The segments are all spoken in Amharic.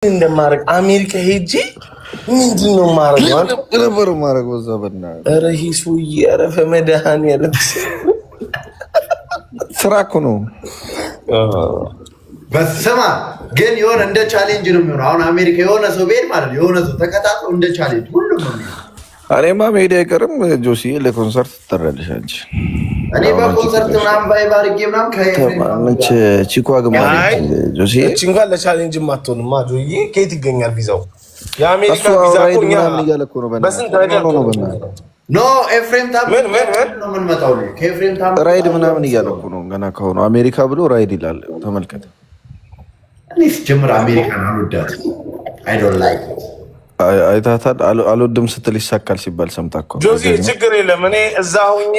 እንደማረግ አሜሪካ ሄጄ ምንድነው ማረገው? ነበር ማረገው ዘበና ረሂሱ ያረፈ መድሃን ያለ ስራ እኮ ነው። በስማ ግን የሆነ እንደ ቻሌንጅ ነው የሚሆነው። አሁን አሜሪካ የሆነ ሰው ቤት ማለት ነው የሆነ ሰው ተከታትሎ እንደ ቻሌንጅ ሁሉም ነው። እኔማ መሄድ አይቀርም ጆሲ ለኮንሰርት ትጠራለሽ አንቺ። እኔ በኮንሰርት ምናምን ቫይብ አድርጌ ምናምን ከማንች ቺኳ ግማለች ጆሲ እቺ እንኳን ለቻሌንጅ ማትሆንማ ጆዬ ከየት ይገኛል ቪዛው? የአሜሪካ ቪዛ እኮ ምናምን እያለ እኮ ነው በስንት ነገር ነው ኖ ኤፍሬም ታም ነው ምን መጣው ነው ከኤፍሬም ታም ራይድ ምናምን እያለ እኮ ነው ገና ከሆነ አሜሪካ ብሎ ራይድ ይላል። ተመልከተ እኔስ ጀምር አሜሪካን አልወዳት አይ ዶንት ላይክ አይታታል አልወድም ስትል ይሳካል ሲባል ሰምታ እኮ ጆሲ ችግር የለም። እኔ እዛ ሆኜ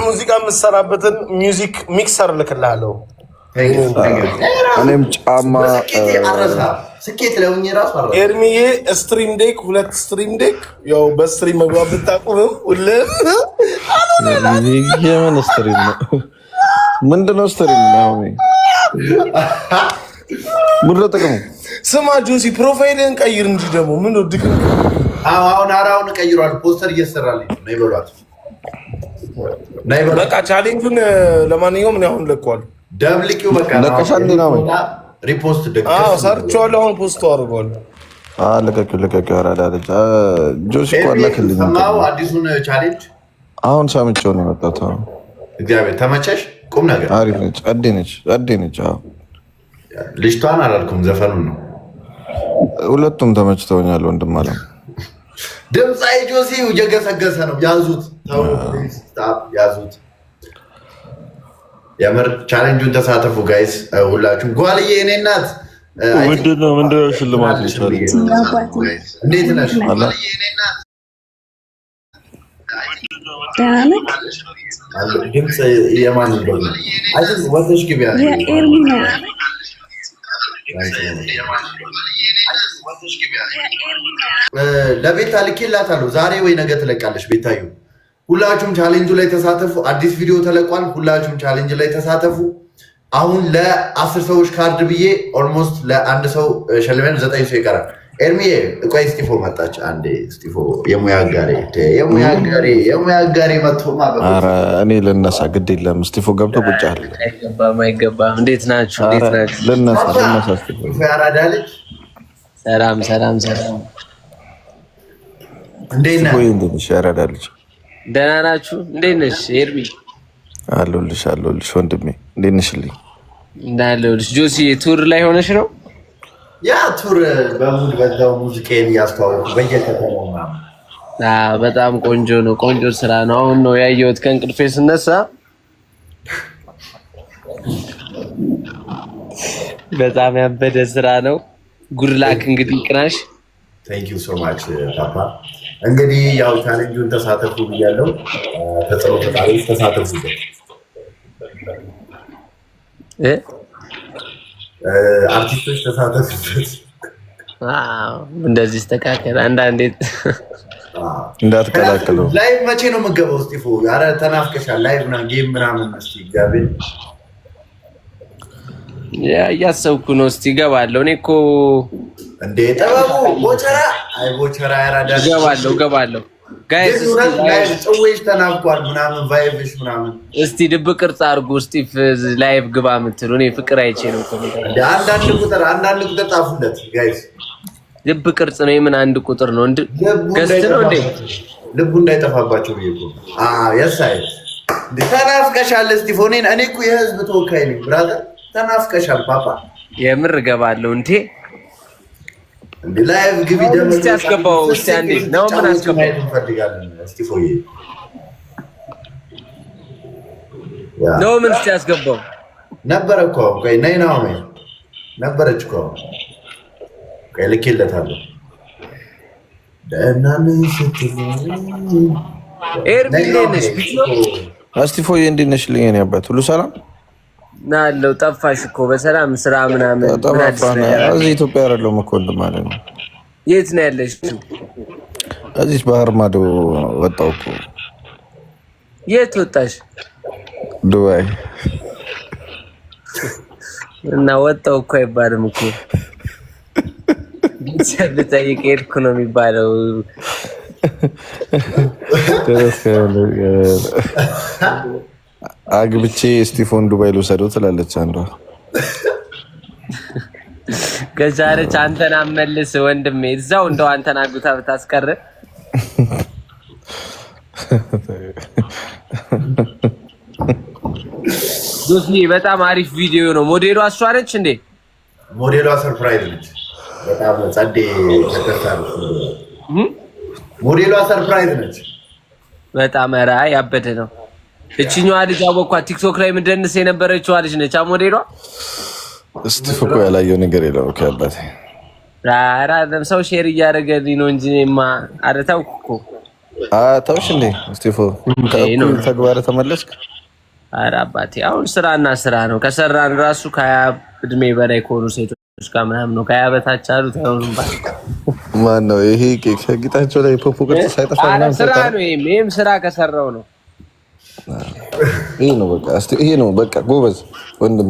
ሙዚቃ የምሰራበትን ሚውዚክ ሚክሰር ልክልሃለሁ። እኔም ጫማ ስኬት ለውኝ ራሱ አረ ኤርሚዬ ስትሪም ዴክ 2 ስትሪም ዴክ ያው በስትሪም መግባት ብታቁም ሁሉ የምን ስትሪም ነው? ምንድነው ስትሪም ነው? ምንድነው ጥቅሙ? ስማ ጆሲ ፕሮፋይልን ቀይር እንጂ ደግሞ ምን ወድክ? አሁን አራውን ቀይሯል። ፖስተር እየሰራልኝ ነው ይበሏት ናይበሏት። በቃ ቻሌንጁን ለማንኛውም እኔ አሁን ለቋል። ደብልቂው በቃ ለቀሻንዲ ነው ሪፖስት ደግፍ። አዎ ሰርቻለሁ። አሁን ፖስት አድርጓል። ለቀቂው አራዳለች ጆሲ እኮ አላከልኝ። ሰማው አዲሱን ቻሌንጅ አሁን ሳምንቸው ነው የመጣው። እግዚአብሔር ተመቸሽ? ቁም ነገር አሪፍ ነች። አዴነች አዎ ልጅቷን አላልኩም ዘፈኑን ነው። ሁለቱም ተመችተውኛል ወንድም አለ። ድምፃዊ ጆሲ እየገሰገሰ ነው። ያዙት ተው ያዙት። የምር ቻሌንጁን ተሳተፉ ጋይስ ሁላችሁም። ጓልዬ እኔ እናት ምንድነው ሽልማት ይችላል? እንዴት ነሽ? ድምፅ የማን እንደሆነ አይደል? ወተሽ ግቢ ያለ የኤርሚ ነው። ለቤታ ልኬላታለሁ። ዛሬ ወይ ነገ ትለቃለች። ቤታዩ ሁላችሁም ቻሌንጁ ላይ ተሳተፉ። አዲስ ቪዲዮ ተለቋል። ሁላችሁም ቻሌንጅ ላይ ተሳተፉ። አሁን ለ10 ሰዎች ካርድ ብዬ ኦልሞስት ለአንድ ሰው ሸልመን 9 ሰው ይቀራል። ኤርሚዬ ቆይ ስቲፎ መጣች። አንዴ ስቲፎ የሙያ አጋሬ መጥቶ ኧረ እኔ ልነሳ ግድ የለም። ስቲፎ ገብቶ ቁጭ አለ። አይገባም። እንዴት ናችሁ? ልነሳ ስቲፎ ያራዳ ልጅ። ሰላም። እንዴት ነሽ? ያራዳ ልጅ ደህና ናችሁ? እንዴት ነሽ ኤርሚ? አለሁልሽ ወንድሜ። እንዴት ነሽልኝ? እንዳለሁልሽ። ጆሲ ቱር ላይ ሆነሽ ነው? ያ ቱር በሙድ በዛው ሙዚቃን እያስተዋወቁ በየከተማው ምናምን። በጣም ቆንጆ ነው። ቆንጆ ስራ ነው። አሁን ነው ያየሁት ከእንቅልፌ ስነሳ። በጣም ያበደ ስራ ነው። ጉድ ላክ እንግዲህ ቅናሽ። ቴንክ ዩ ሶ ማች ፓፓ። እንግዲህ ያው ቻሌንጁን ተሳተፉ ብያለሁ። ተጽዕኖ ፈጣሪዎች ተሳተፉ። አርቲስቶች ተሳተፉበት። እንደዚህ ተስተካከለ። አንዳንዴ እንዳትቀላቅሉ። ላይቭ መቼ ነው የምገባው? ስቲፎ ኧረ ተናፍቀሻል። ላይቭ ና ጌም ምናምን እስኪ እግዚአብሔር እያሰብኩ ነው። እስኪ እገባለሁ። እኔ እኮ እንደ ጥበቡ ቦቸራ ቦቸራ ያራዳ እገባለሁ። ጋይስ ጽዌሽ ተናፍቋል ምናምን ቫይብሽ ምናምን። እስቲ ድብ ቅርጽ አድርጉ። ስቲፍ ላይቭ ግባ የምትሉ እኔ ፍቅር አይቼ ነው። አንዳንድ ቁጥር ጣፉለት ጋይስ። ልብ ቅርጽ ነው። የምን አንድ ቁጥር ነው? ገስት ነው እንዴ? ልቡ እንዳይጠፋባቸው ብዬ እኮ የሳይ ተናፍቀሻል። ስቲፍ እኔ እኮ የህዝብ ተወካይ ነኝ ብራዘር። ተናፍቀሻል ፓፓ። የምር እገባለሁ እንዴ ላይቭ ግቢ ደግሞ ያስገባው እስቲ አንዴ ነው ምን አስገባው እንፈልጋለን። ስቲፎዬ ነው ምን እስቲ ያስገባው ነበር እኮ ቆይ ነይ ነው ነበረች እኮ ቆይ ልኬለታለሁ። ደህና ነሽ ኤርሚ ነሽ ቢሎ ስቲፎዬ እንዴት ነሽ? ልኝ እኔ አባት ሁሉ ሰላም ናለው። ጠፋሽ እኮ በሰላም ስራ ምናምን። እዚህ ኢትዮጵያ አይደለሁም እኮ ወንድም ማለት ነው። የት ነው ያለሽ? እዚህ ባህር ማዶ ወጣሁ እኮ። የት ወጣሽ? ዱባይ። እና ወጣሁ እኮ አይባልም እኮ ልጠይቅ ሄድኩ ነው የሚባለው። አግብቼ እስጢፎን ዱባይ ልውሰደው ትላለች አንዷ። ከዛሬች አንተን አመልስ ወንድሜ፣ እዛው እንደው አንተን አግብታ ብታስቀር። ጆሲ በጣም አሪፍ ቪዲዮ ነው። ሞዴሏ እሷ ነች እንዴ? ሞዴሏ ሰርፕራይዝ ነች። በጣም ጸዴ ተከታተሉ። ሞዴሏ ሰርፕራይዝ ነች። በጣም ራ ያበደ ነው። እቺኛዋ ልጅ አወኳት ቲክቶክ ላይ ምንደንስ የነበረችው ልጅ ነች። ሞዴሏ እስጢፎ እኮ ያላየው ነገር የለም እኮ አባቴ። ራ ሰው ሼር እያደረገልኝ ነው እንጂ እኔማ አረታው እኮ ተውሽ እንዴ እስጢፎ ተግባር ተመለስክ። ኧረ አባቴ አሁን ስራና ስራ ነው። ከሰራን ራሱ ከሀያ እድሜ በላይ ከሆኑ ሴቶች ጋር ምናምን ነው። ከሀያ በታች አሉት አይሆንም። ማን ነው ይሄ ከጌጣቸው ላይ ፖፖ ቅርጽ ሳይጠፋ ምናምን ስራ ነው። ይሄም ስራ ከሰራው ነው። ይሄ ነው በቃ እስቲ ይሄ ነው በቃ ጎበዝ ወንድም።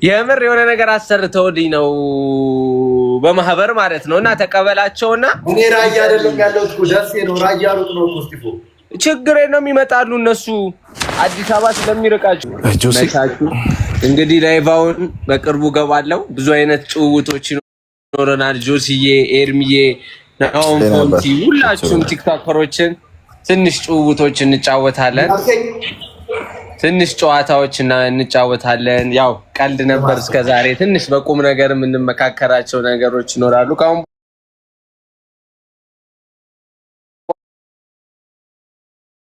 የምር የሆነ ነገር አሰርተውልኝ ነው በማህበር ማለት ነው። እና ተቀበላቸውና እኔ ራያ አይደለም ያለሁት እኮ ደሴ ነው። ራያ ሩቅ ነው እኮ እስጢፎ። ችግር ነው የሚመጣሉ እነሱ አዲስ አበባ ስለሚርቃቸው። እንግዲህ ላይቫውን በቅርቡ ገባለው። ብዙ አይነት ጭውውቶች ይኖረናል። ጆሲዬ፣ ኤርሚዬ፣ ናኦም ፎንቲ፣ ሁላችሁም ቲክቶከሮችን ትንሽ ጭውውቶች እንጫወታለን። ትንሽ ጨዋታዎች እንጫወታለን። ያው ቀልድ ነበር እስከዛሬ። ትንሽ በቁም ነገር የምንመካከራቸው ነገሮች ይኖራሉ።